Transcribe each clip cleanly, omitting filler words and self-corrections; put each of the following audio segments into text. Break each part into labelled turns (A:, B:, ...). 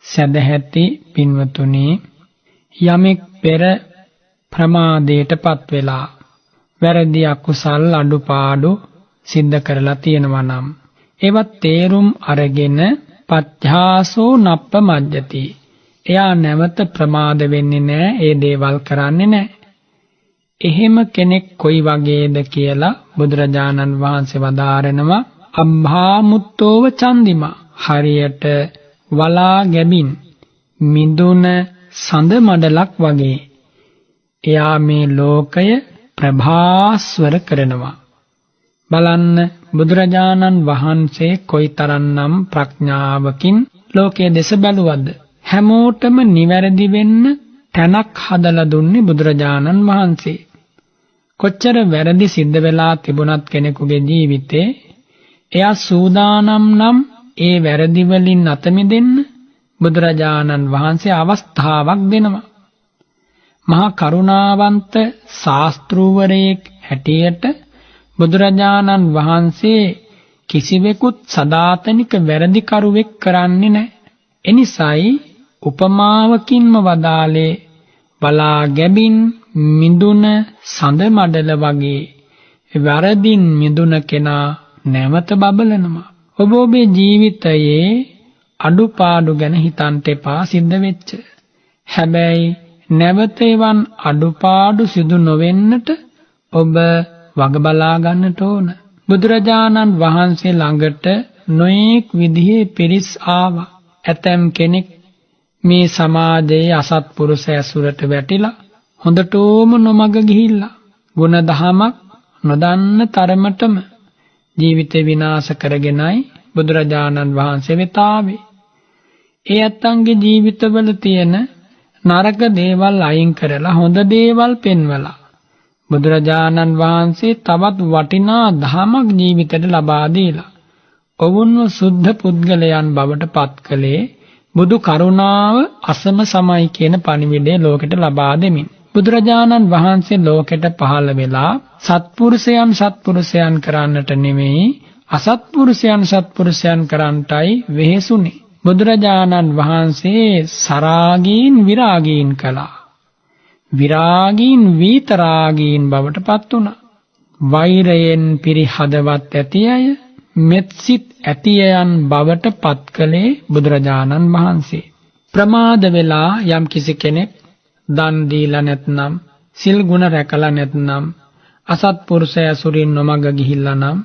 A: සදැහැති පින්වතුනි, යමෙක් පෙර ප්‍රමාදයටපත් වෙලා වැරදි අකුසල් අඩුපාඩු සිද්ධ කරලා තියෙනවා නම් ඒවත් තේරුම් අරගෙන පත්‍යාසෝ නප්පමජ්ජති, එයා නැවත ප්‍රමාද වෙන්නේ නැහැ, ඒ දේවල් කරන්නේ නැහැ. එහෙම කෙනෙක් කොයි වගේද කියලා බුදුරජාණන් වහන්සේ වදාරනවා, අබ්භාමුත්තෝව චන්දිමා, හරියට වලා ගැබින් මිදුන සඳ මඩලක් වගේ එයා මේ ලෝකය ප්‍රභාස්වර කරනවා. බලන්න බුදුරජාණන් වහන්සේ කොයිතරම්නම් ප්‍රඥාවකින් ලෝකයේ දෙස බැලුවද. හැමෝටම නිවැරදි වෙන්න තැනක් හදලා දුන්නේ බුදුරජාණන් වහන්සේ. කොච්චර වැරදි සිද්ධ වෙලා තිබුණත් කෙනෙකුගේ ජීවිතේ එයා සූදානම් නම් ඒ වැරදි වලින් අත මිදෙන්න බුදුරජාණන් වහන්සේ අවස්ථාවක් දෙනවා. මහා කරුණාවන්ත ශාස්ත්‍රූවරයෙක් හැටියට බුදුරජාණන් වහන්සේ කිසිවෙකුත් සදාතනික වැරදිකරුවෙක් කරන්නේ නැහැ. එනිසායි උපමාවකින්ම වදාලේ වලා ගැබින් මිදුන සඳ මඩල වගේ වැරදින් මිදුන කෙනා නැවත බබලනවා. ඔබ ඔබේ ජීවිතයේ අඩුපාඩු ගැන හිතන්න එපා සිද්ධ වෙච්ච. හැබැයි නැවත එවන් අඩුපාඩු සිදු නොවෙන්නට ඔබ වග බලා ගන්නට ඕන. බුදුරජාණන් වහන්සේ ළඟට නොඑක් විදිහේ පිරිස් ආවා. ඇතැම් කෙනෙක් මේ සමාජයේ අසත්පුරුෂ ඇසුරට වැටිලා හොඳටම නොමග ගිහිල්ලා ගුණ දහමක් නොදන්න තරමටම ජීවිතේ විනාශ කරගෙනයි බුදුරජාණන් වහන්සේ වෙත ආවේ. ඒ ඇත්තන්ගේ ජීවිතවල තියෙන නරක දේවල් අයින් කරලා හොඳ දේවල් පෙන්වලා බුදුරජාණන් වහන්සේ තවත් වටිනා ධමයක් ජීවිතයට ලබා දීලා ඔවුන්ව සුද්ධ පුද්ගලයන් බවට පත් කළේ බුදු කරුණාව අසම සමයි කියන පණිවිඩය ලෝකෙට ලබා දෙමින්. බුදුරජාණන් වහන්සේ ලෝකෙට පහළ වෙලා සත්පුරුෂයන් කරන්නට නෙමෙයි අසත්පුරුෂයන් කරන්නටයි වෙහෙසුනේ. බුදුරජාණන් වහන්සේ සරාගීන් විරාගීන් කළා. විරාගීන් විතරාගීන් බවට පත් වුණා. වෛරයෙන් පිරිහදවත් ඇති අය මෙත්සිත ඇතියයන් බවට පත් කළේ බුදුරජාණන් වහන්සේ. ප්‍රමාද වෙලා යම් කිසි කෙනෙක් දන් දීලා නැත්නම් සිල් ගුණ රැකලා නැත්නම් අසත්පුරුෂය සුරින් නොමග ගිහිල්ලා නම්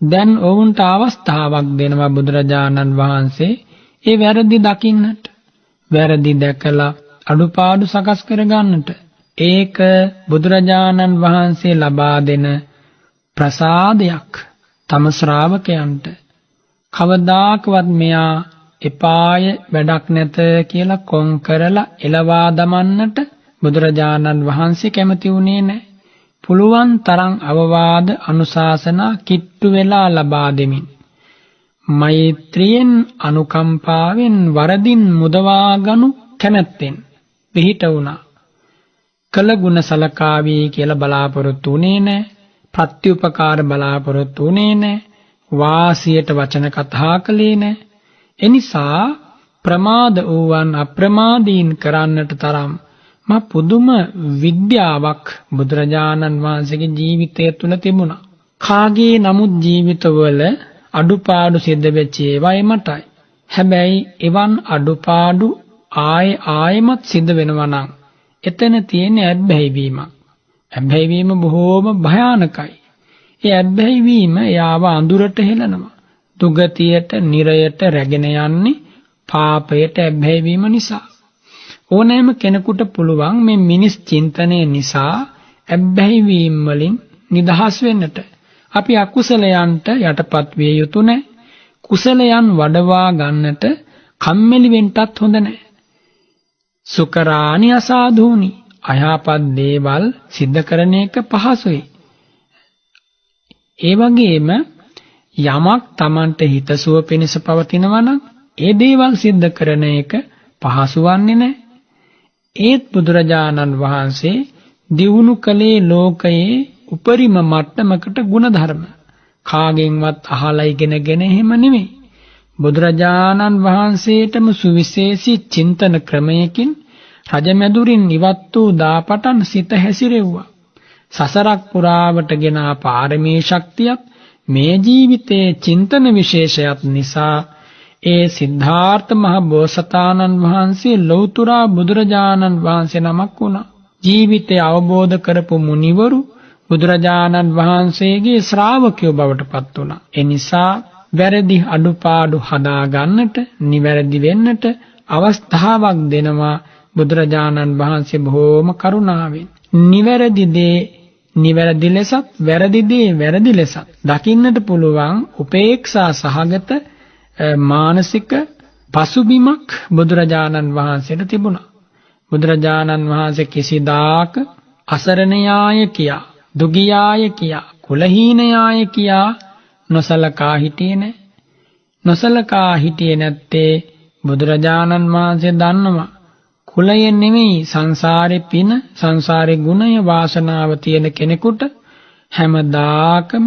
A: දැන් ඔවුන්ට අවස්ථාවක් දෙනවා බුදුරජාණන් වහන්සේ ඒ වැරදි දකින්නට, වැරදි දැකලා අඩුපාඩු සකස් කරගන්නට. ඒක බුදුරජාණන් වහන්සේ ලබා දෙන ප්‍රසාදයක් තම ශ්‍රාවකයන්ට. කවදාකවත් මෙයා එපාය වැඩක් නැත කියලා කොන් කරලා එලවා දමන්නට බුදුරජාණන් වහන්සේ කැමති වුණේ නැහැ. පුළුවන් තරම් අවවාද අනුශාසනා කිට්ටු වෙලා ලබා දෙමින් මෛත්‍රියෙන් අනුකම්පාවෙන් වරදින් මුදවා ගනු කැමැත්තෙන් පිහිට වුණා. කළ ගුණ සලකාවී කියලා බලාපොරොත්තු වුණේ නැහැ. ප්‍රත්‍යුපකාර බලාපොරොත්තු වුණේ නැහැ. වාසියට වචන කතා කළේ නැහැ. එනිසා ප්‍රමාද වූවන් අප්‍රමාදීන් කරන්නට තරම් පුදුම විද්‍යාවක් බුදුරජාණන් වහන්සේගේ ජීවිතය තුළ තිබුණා. කාගේ නමුත් ජීවිතවල අඩුපාඩු සිද්ධ වෙච්ච ඒවා එමටයි. හැබැයි එවන් අඩුපාඩු ආයෙමත් සිද්ධ වෙනවා නම් එතන තියෙන ඇබ්බැහිවීමක්. ඇබ්බැහිවීම බොහෝම භයානකයි. ඒ ඇබ්බැහිවීම යාව අඳුරට හෙලනවා. දුගතියට, නිරයට රැගෙන යන්නේ පාපයට ඇබ්බැහිවීම නිසා. ඕනෑම කෙනෙකුට පුළුවන් මේ මිනිස් චින්තනය නිසා ඇබ්බැහිවීම වලින් නිදහස් වෙන්නට. අපි අකුසලයන්ට යටපත් විය යුතු නැහැ. කුසලයන් වඩවා ගන්නට කම්මැලි වෙන්නත් හොඳ නැහැ. සුකරාණි අසාධූනි, අයහපත් දේවල් සිද්ධ කරන එක පහසුයි. ඒ වගේම යමක් Tamanට හිතසුව පිණිස පවතිනවා නම් ඒ දේවල් සිද්ධ කරන එක පහසු වන්නේ නැහැ. ඒත් බුදුරජාණන් වහන්සේ දියුණු කළේ ලෝකයේ උපරිම මට්ටමකට ගුණධර්ම. කාගෙන්වත් අහලා ඉගෙනගෙන එහෙම නෙමෙයි. බුදුරජාණන් වහන්සේටම සුවිශේෂී චින්තන ක්‍රමයකින් රජමැදුරින් ඉවත් වූ දාපටන් සිත හැසිරෙව්වා. සසරක් පුරාවට ගෙන පාරමී ශක්තියත් මේ ජීවිතයේ චින්තන විශේෂයත් නිසා ඒ සිද්ධාර්ථ මහ බෝසතාණන් වහන්සේ ලෞතුරා බුදුරජාණන් වහන්සේ නමක් වුණා. ජීවිතය අවබෝධ කරපු මුනිවරු බුදුරජාණන් වහන්සේගේ ශ්‍රාවකයෝ බවට පත් වුණා. ඒ නිසා වැරදි අඩුපාඩු හදා ගන්නට, නිවැරදි වෙන්නට අවස්ථාවක් දෙනවා බුදුරජාණන් වහන්සේ බොහෝම කරුණාවෙන්. නිවැරදි දේ නිවැරදි ලෙසත්, වැරදි දේ වැරදි ලෙසත් දකින්නට පුළුවන් උපේක්ෂා සහගත මානසික පසුබිමක් බුදුරජාණන් වහන්සේට තිබුණා. බුදුරජාණන් වහන්සේ කිසිදාක අසරණයාය කියා, දුගියාය කියා, කුලහීනයාය කියා නොසලකා හිටියේ නැහැ. නොසලකා හිටියේ නැත්තේ බුදුරජාණන් වහන්සේ දන්නවා කුලය නෙමෙයි සංසාරේ පින, සංසාරේ ගුණය, වාසනාව තියෙන කෙනෙකුට හැමදාකම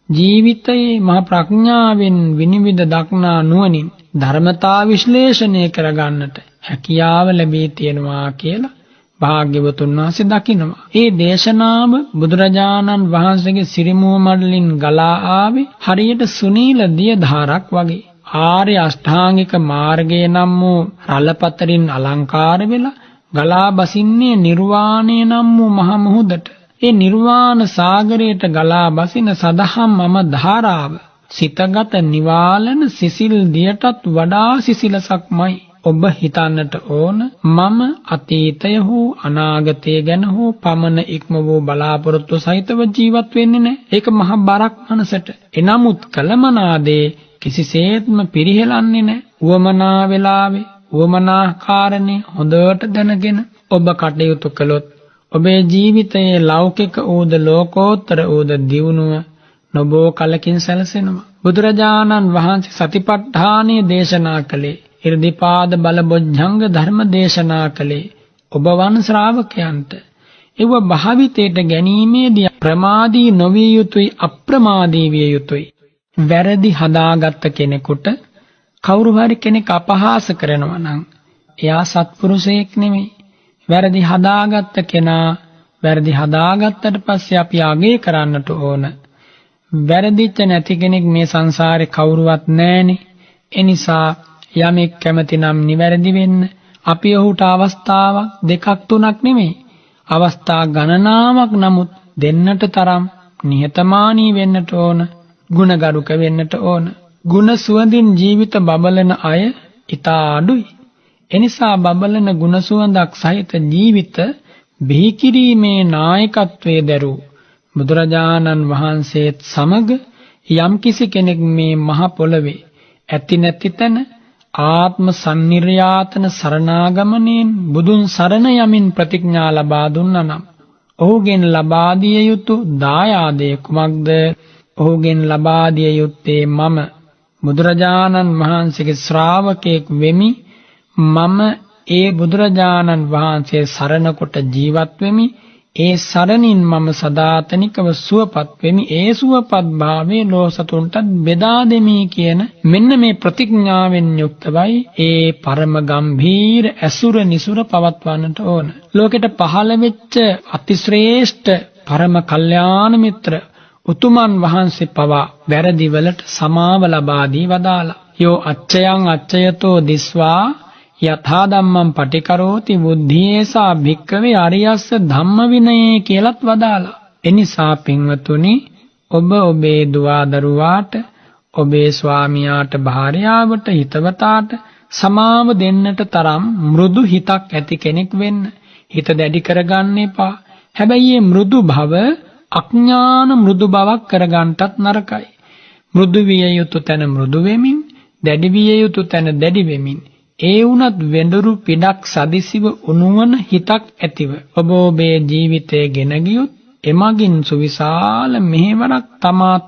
A: ජීවිතයේ මහ ප්‍රඥාවෙන් විනිවිද දක්නා නුවණින් ධර්මතා විශ්ලේෂණය කරගන්නට හැකියාව ලැබී තියෙනවා කියලා භාග්‍යවතුන් වහන්සේ දකිනවා. ඒ දේශනාව බුදුරජාණන් වහන්සේගේ සිරිමුව මඩලින් ගලා ආවේ හරියට සුනීල දිය ධාරක් වගේ. ආර්ය අෂ්ටාංගික මාර්ගයේ නම් වූ රළපතරින් අලංකාර වෙලා ගලා බසින්නේ නිර්වාණය නම් වූ මහ මුහුදට. ඒ නිර්වාණ සාගරයට ගලා බසින සදහම් මම ධාරාව සිතගත නිවාලන සිසිල් දියටත් වඩා සිසිලසක්මයි. ඔබ හිතන්නට ඕන මම අතීතය හෝ අනාගතය ගැන හෝ පමණ ඉක්ම වූ බලාපොරොත්තු සහිතව ජීවත් වෙන්නේ නැහැ. ඒක මහ බරක් මනසට. එනමුත් කලමනාදේ කිසිසේත්ම පිරිහෙලන්නේ නැහැ. උවමනා වෙලාවේ උවමනා කාරණේ හොඳට දැනගෙන ඔබ කටයුතු කළොත් ඔබේ ජීවිතයේ ලෞකික ඌද ලෝකෝත්තර ඌද දියුණුව නොබෝ කලකින් සැලසෙනවා. බුදුරජාණන් වහන්සේ සතිපට්ඨානය දේශනා කළේ, ඉර්ධිපාද බල බොජ්ජංග ධර්ම දේශනා කළේ ඔබ වන් ශ්‍රාවකයන්ට. ඒව භාවිතයට ගැනීමේදී ප්‍රමාදී නොවිය යුතුයි, අප්‍රමාදී විය යුතුයි. වැරදි හදාගත්ත කෙනෙකුට කවුරු හරි කෙනෙක් අපහාස කරනවා නම් එයා සත්පුරුෂයෙක් නෙමෙයි. වැරදි හදාගත්ත කෙනා වැරදි හදාගත්තට පස්සේ අපි අගය කරන්නට ඕන. වැරදිච්ච නැති කෙනෙක් මේ සංසාරේ කවුරුවත් නැහෙනේ. ඒ නිසා යමෙක් කැමති නම් නිවැරදි වෙන්න අපි ඔහුට අවස්ථාවක් දෙකක් තුනක් නෙමෙයි අවස්ථා ගණනාවක් නමුත් දෙන්නට තරම් නිහතමානී වෙන්නට ඕන, ගුණගරුක වෙන්නට ඕන. ගුණ සුවඳින් ජීවිත බබලන අය ඉතා අඩුයි. එනිසා බබලන ගුණ සුවඳක් සහිත ජීවිත බිහි කිරීමේ නායකත්වයේ දරූ බුදුරජාණන් වහන්සේත් සමග යම්කිසි කෙනෙක් මේ මහ පොළවේ ඇති නැති තැන ආත්ම සම්නිර්යාතන සරණාගමණයෙන් බුදුන් සරණ යමින් ප්‍රතිඥා ලබා දුන්නා නම් ඔහුගෙන් ලබා දිය යුතු දායාදේ කුමක්ද? ඔහුගෙන් ලබා දිය යුත්තේ මම බුදුරජාණන් වහන්සේගේ ශ්‍රාවකෙක් වෙමි. මම ඒ බුදුරජාණන් වහන්සේ සරණ කොට ජීවත් වෙමි. ඒ සරණින් මම සදාතනිකව සුවපත් වෙමි. ඒ සුවපත් භාවයේ ලෝසතුන්ට බෙදා දෙමි කියන මෙන්න මේ ප්‍රතිඥාවෙන් යුක්තවයි ඒ පරම ගම්භීර ඇසුර නිසුර පවත්වන්නට ඕන. ලෝකෙට පහළ වෙච්ච අතිශ්‍රේෂ්ඨ පරම කල්යාණ මිත්‍ර උතුමන් වහන්සේ පවා වැරදි වලට සමාව ලබා දී වදාලා. යෝ අච්චයන් අච්චයතෝ දිස්වා යථා ධම්මං පටිකරෝති බුද්ධියේසා භික්කවේ අරියස්ස ධම්ම විනයේ කියලත් වදාලා. එනිසා පින්වතුනි, ඔබ ඔබේ දුවා දරුවාට, ඔබේ ස්වාමියාට, භාර්යාවට, හිතවතාට සමාව දෙන්නට තරම් මෘදු හිතක් ඇති කෙනෙක් වෙන්න. හිත දැඩි කරගන්න එපා. හැබැයි මේ මෘදු භව අඥාන මෘදු බවක් කරගන්නටත් නරකයි. මෘදු විය යුතු තැන මෘදු වෙමින්, දැඩි විය යුතු තැන දැඩි වෙමින්, ඒ වුණත් වෙඬරු පිටක් සදිසිව උණුවන හිතක් ඇතිව ඔබ ඔබේ ජීවිතය ගෙන ගියොත් එමගින් සුවිශාල මෙහෙවරක්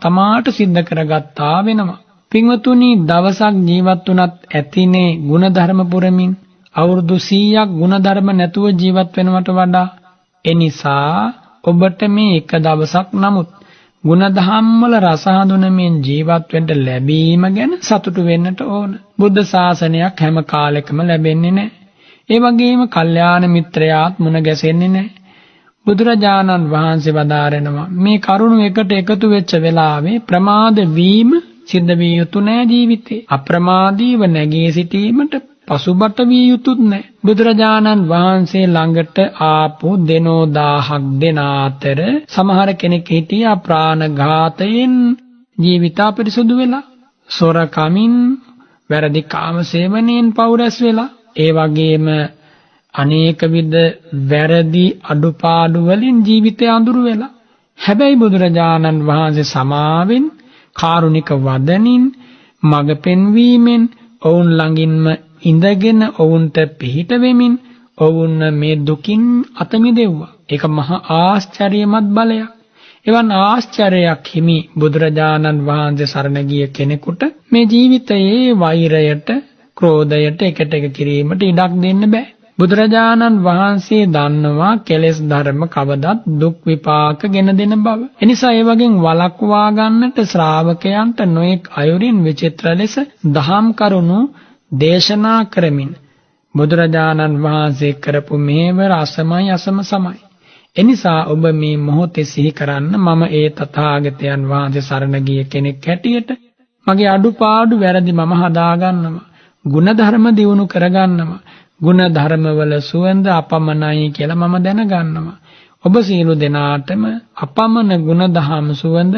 A: තමාට සිද්ධ කරගත්තා වෙනවා. පින්වතුනි, දවසක් ජීවත් වුණත් ඇතිනේ ಗುಣධර්ම පුරමින්. අවුරුදු 100ක් ಗುಣධර්ම නැතුව ජීවත් වෙනවට වඩා. එනිසා ඔබට මේ එක දවසක් නමුත් ගුණධම් වල රස හඳුනමින් ජීවත් වෙන්න ලැබීම ගැන සතුටු වෙන්නට ඕන. බුද්ධ ශාසනයක් හැම කාලෙකම ලැබෙන්නේ නැහැ. ඒ වගේම කල්යාණ මිත්‍රයාත් මුණ ගැසෙන්නේ නැහැ. බුදුරජාණන් වහන්සේ වදාරනවා මේ කරුණු එකට එකතු වෙච්ච වෙලාවේ ප්‍රමාද වීම සිද්ධ විය යුතු නෑ ජීවිතේ. අප්‍රමාදීව නැගී සිටීමට පසුබට විය යුතුත් නෑ. බුදුරජාණන් වහන්සේ ළඟට ආපු දෙනෝ 1000ක් දෙන අතර සමහර කෙනෙක් හිටියා ප්‍රාණඝාතයෙන් ජීවිත අපිරිසුදු වෙලා, සොරකමින්, වැරදි කාම සේවනයෙන් පෞරස් වෙලා, ඒ වගේම අනේක විද වැරදි අඩුපාඩු වලින් ජීවිතය අඳුරු වෙලා. හැබැයි බුදුරජාණන් වහන්සේ සමාවෙන් කාරුණික වදනින් මඟ පෙන්වීමෙන් ඔවුන් ළඟින්ම ඉඳගෙන ඔවුන්ට පිහිට වෙමින් ඔවුන් මේ දුකින් අත මිදෙව්වා. ඒක මහා ආශ්චර්යමත් බලයක්. එවන් ආශ්චර්යයක් හිමි බුදුරජාණන් වහන්සේ සරණ ගිය කෙනෙකුට මේ ජීවිතයේ වෛරයට, ක්‍රෝධයට එකට එක කිරීමට ඉඩක් දෙන්න බෑ. බුදුරජාණන් වහන්සේ දන්නවා කෙලෙස් ධර්ම කවදත් දුක් විපාක ගෙන දෙන බව. එනිසා ඒ වගේ වළක්වා ගන්නට ශ්‍රාවකයන්ට නොඑක් අයුරින් විචිත්‍ර ලෙස දහම් කරුණු දේශනා කරමින් බුදුරජාණන් වහන්සේ කරපු මේවර අසමයි අසම සමයි. එනිසා ඔබ මේ මොහොතේ සිහි කරන්න මම ඒ තථාගතයන් වහන්සේ සරණ ගිය කෙනෙක් හැටියට මගේ අඩුපාඩු වැරදි මම හදා ගන්නවා. ගුණධර්ම දියුණු කර ගන්නවා. ගුණ ධර්මවල සුවඳ අපමණයි කියලා මම දැනගන්නවා. ඔබ සියලු දෙනාටම අපමණ ගුණ දහම් සුවඳ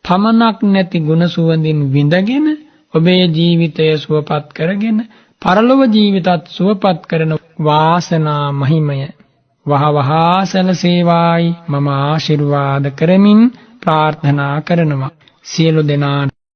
A: පමණක් නැති ගුණ සුවඳින් විඳගෙන ඔබේ ජීවිතය සුවපත් කරගෙන පරලොව ජීවිතත් සුවපත් කරන වාසනා මහිමය වහවහා සැලසේවායි මම ආශිර්වාද කරමින් ප්‍රාර්ථනා කරනවා. සියලු දෙනාට